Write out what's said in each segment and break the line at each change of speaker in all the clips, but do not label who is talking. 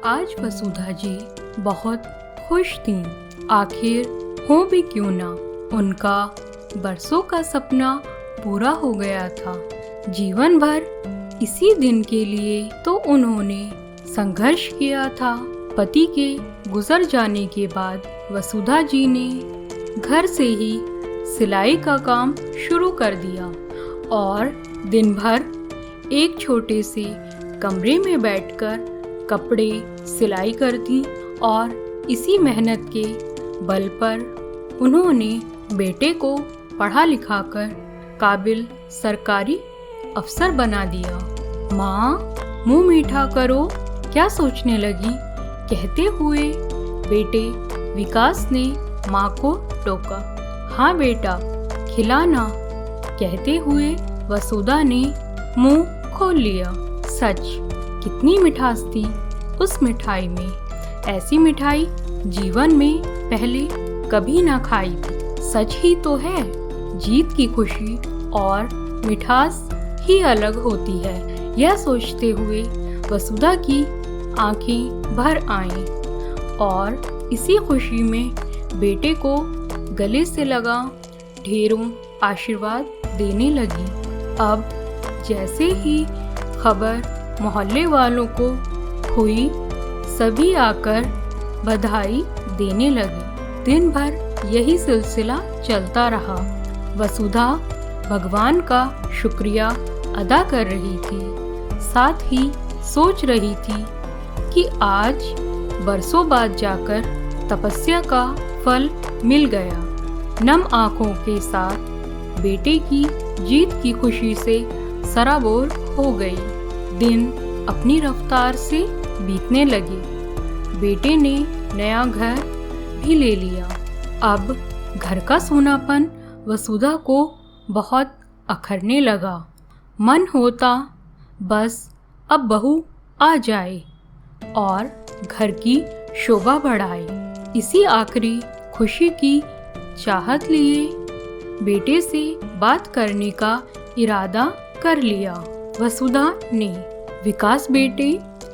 आज वसुधा जी बहुत खुश थीं। आखिर हो भी क्यों ना, उनका बरसों का सपना पूरा हो गया था। जीवन भर इसी दिन के लिए तो उन्होंने संघर्ष किया था। पति के गुजर जाने के बाद वसुधा जी ने घर से ही सिलाई का काम शुरू कर दिया और दिन भर एक छोटे से कमरे में बैठकर कपड़े सिलाई करती और इसी मेहनत के बल पर उन्होंने बेटे को पढ़ा लिखा कर काबिल सरकारी अफसर बना दिया। माँ, मुंह मीठा करो, क्या सोचने लगी, कहते हुए बेटे विकास ने माँ को टोका। हाँ बेटा, खिलाना, कहते हुए वसुधा ने मुंह खोल लिया। सच, कितनी मिठास थी उस मिठाई में। ऐसी मिठाई जीवन में पहले कभी ना खाई थी। सच ही तो है, जीत की खुशी और मिठास ही अलग होती है। यह सोचते हुए वसुधा की आंखें भर आईं और इसी खुशी में बेटे को गले से लगा ढेरों आशीर्वाद देने लगी। अब जैसे ही खबर मोहल्ले वालों को हुई, सभी आकर बधाई देने लगे। दिन भर यही सिलसिला चलता रहा। वसुधा भगवान का शुक्रिया अदा कर रही थी, साथ ही सोच रही थी कि आज बरसों बाद जाकर तपस्या का फल मिल गया। नम आंखों के साथ बेटे की जीत की खुशी से सराबोर हो गई। दिन अपनी रफ्तार से बीतने लगे। बेटे ने नया घर भी ले लिया। अब घर का सूनापन वसुधा को बहुत अखरने लगा। मन होता बस अब बहू आ जाए और घर की शोभा बढ़ाए। इसी आखिरी खुशी की चाहत लिए बेटे से बात करने का इरादा कर लिया। वसुधा ने, विकास बेटे,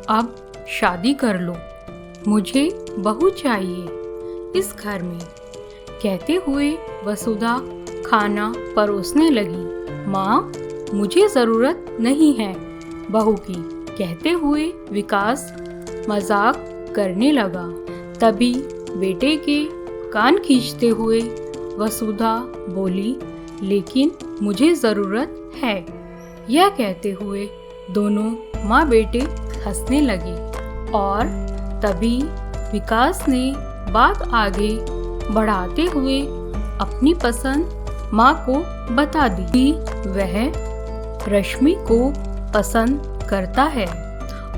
अब शादी कर लो, मुझे बहू चाहिए इस घर में, कहते हुए वसुधा खाना परोसने लगी। माँ, मुझे जरूरत नहीं है बहू की, कहते हुए विकास मजाक करने लगा। तभी बेटे के कान खींचते हुए वसुधा बोली, लेकिन मुझे जरूरत है। यह कहते हुए दोनों माँ बेटे हंसने लगे और तभी विकास ने बात आगे बढ़ाते हुए अपनी पसंद माँ को बता दी कि वह रश्मि को पसंद करता है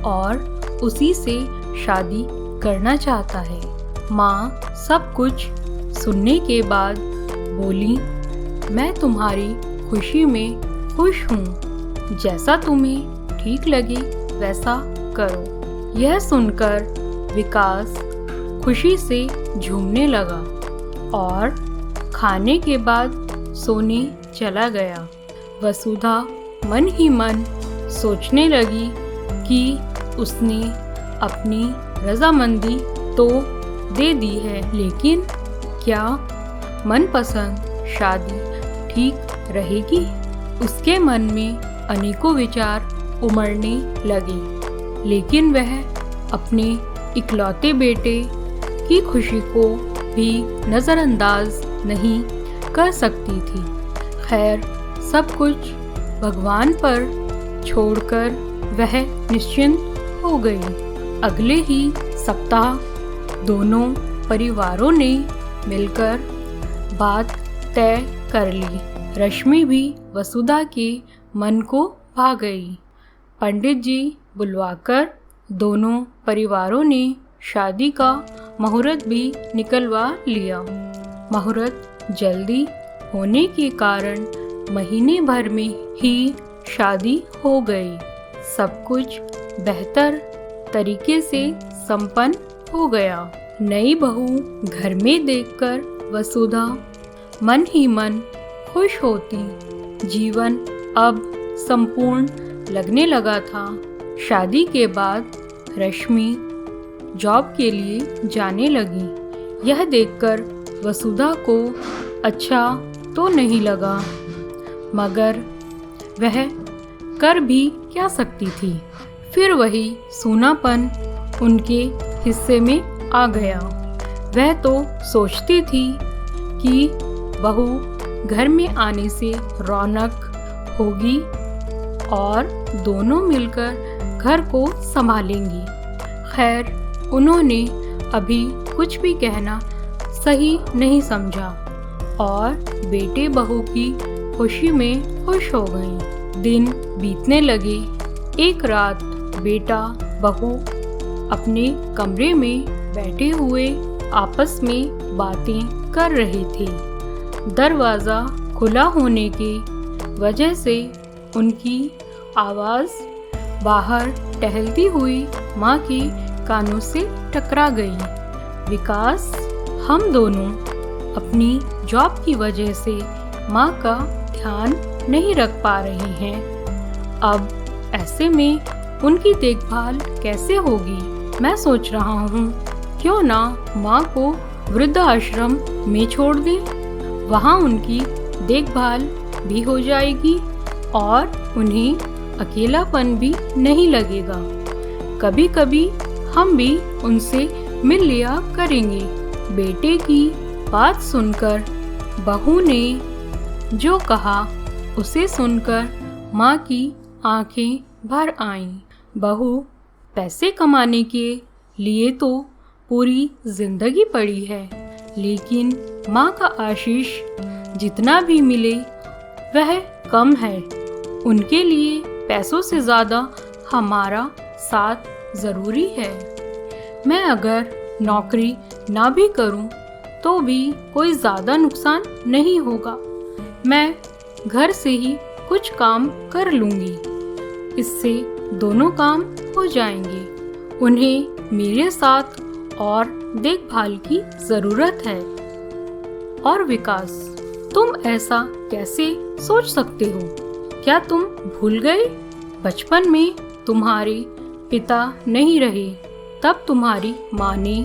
और उसी से शादी करना चाहता है। माँ सब कुछ सुनने के बाद बोली, मैं तुम्हारी खुशी में खुश हूँ, जैसा तुम्हें ठीक लगे वैसा करो। यह सुनकर विकास खुशी से झूमने लगा और खाने के बाद सोने चला गया। वसुधा मन ही मन सोचने लगी कि उसने अपनी रजामंदी तो दे दी है, लेकिन क्या मनपसंद शादी ठीक रहेगी? उसके मन में अनेकों विचार उमड़ने लगे, लेकिन वह अपने इकलौते बेटे की खुशी को भी नज़रअंदाज नहीं कर सकती थी। खैर, सब कुछ भगवान पर छोड़कर वह निश्चिंत हो गई। अगले ही सप्ताह दोनों परिवारों ने मिलकर बात तय कर ली। रश्मि भी वसुधा के मन को भा गई। पंडित जी बुलवाकर दोनों परिवारों ने शादी का मुहूर्त भी निकलवा लिया। मुहूर्त जल्दी होने के कारण महीने भर में ही शादी हो गई। सब कुछ बेहतर तरीके से संपन्न हो गया। नई बहू घर में देखकर वसुधा मन ही मन खुश होती। जीवन अब संपूर्ण लगने लगा था। शादी के बाद रश्मि जॉब के लिए जाने लगी। यह देखकर वसुधा को अच्छा तो नहीं लगा, मगर वह कर भी क्या सकती थी। फिर वही सूनापन उनके हिस्से में आ गया। वह तो सोचती थी कि बहू घर में आने से रौनक होगी और दोनों मिलकर घर को संभालेंगी। खैर, उन्होंने अभी कुछ भी कहना सही नहीं समझा और बेटे बहू की खुशी में खुश हो गईं। दिन बीतने लगे। एक रात बेटा बहू अपने कमरे में बैठे हुए आपस में बातें कर रहे थे। दरवाज़ा खुला होने के वजह से उनकी आवाज़ बाहर टहलती हुई माँ के कानों से टकरा गई। विकास, हम दोनों अपनी जॉब की वजह से माँ का ध्यान नहीं रख पा रहे हैं। अब ऐसे में उनकी देखभाल कैसे होगी? मैं सोच रहा हूँ क्यों ना माँ को वृद्धाश्रम में छोड़ दें। वहाँ उनकी देखभाल भी हो जाएगी और उन्हें अकेलापन भी नहीं लगेगा। कभी कभी हम भी उनसे मिल लिया करेंगे। बेटे की बात सुनकर बहू ने जो कहा उसे सुनकर माँ की आंखें भर आईं। बहू, पैसे कमाने के लिए तो पूरी जिंदगी पड़ी है, लेकिन माँ का आशीष जितना भी मिले वह कम है। उनके लिए पैसों से ज़्यादा हमारा साथ ज़रूरी है। मैं अगर नौकरी ना भी करूं तो भी कोई ज़्यादा नुकसान नहीं होगा। मैं घर से ही कुछ काम कर लूँगी, इससे दोनों काम हो जाएंगे। उन्हें मेरे साथ और देखभाल की ज़रूरत है। और विकास, तुम ऐसा कैसे सोच सकते हो? क्या तुम भूल गए बचपन में तुम्हारे पिता नहीं रहे तब तुम्हारी माँ ने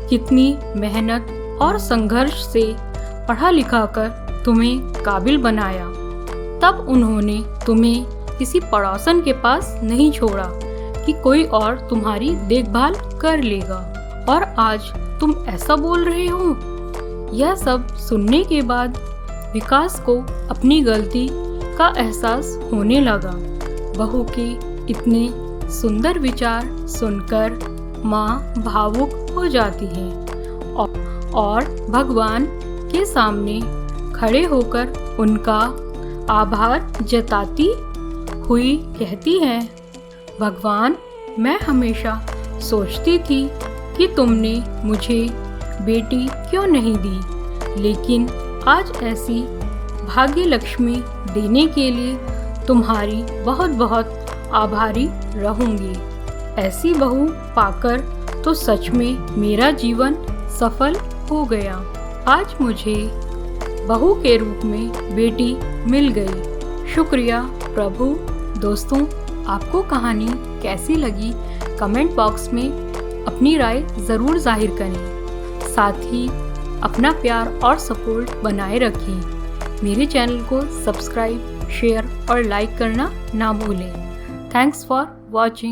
कितनी मेहनत और संघर्ष से पढ़ा लिखा कर तुम्हें काबिल बनाया। तब उन्होंने तुम्हें किसी पड़ोसन के पास नहीं छोड़ा कि कोई और तुम्हारी देखभाल कर लेगा, और आज तुम ऐसा बोल रहे हो। यह सब सुनने के बाद विकास को अपनी गलती का एहसास होने लगा। बहू के इतने सुंदर विचार सुनकर माँ भावुक हो जाती है और भगवान के सामने खड़े होकर उनका आभार जताती हुई कहती है, भगवान, मैं हमेशा सोचती थी कि तुमने मुझे बेटी क्यों नहीं दी, लेकिन आज ऐसी भाग्य लक्ष्मी देने के लिए तुम्हारी बहुत बहुत आभारी रहूंगी। ऐसी बहू पाकर तो सच में मेरा जीवन सफल हो गया। आज मुझे बहू के रूप में बेटी मिल गई। शुक्रिया प्रभु। दोस्तों, आपको कहानी कैसी लगी कमेंट बॉक्स में अपनी राय ज़रूर जाहिर करें। साथ ही अपना प्यार और सपोर्ट बनाए रखें। मेरे चैनल को सब्सक्राइब, शेयर और लाइक करना ना भूलें। Thanks for watching.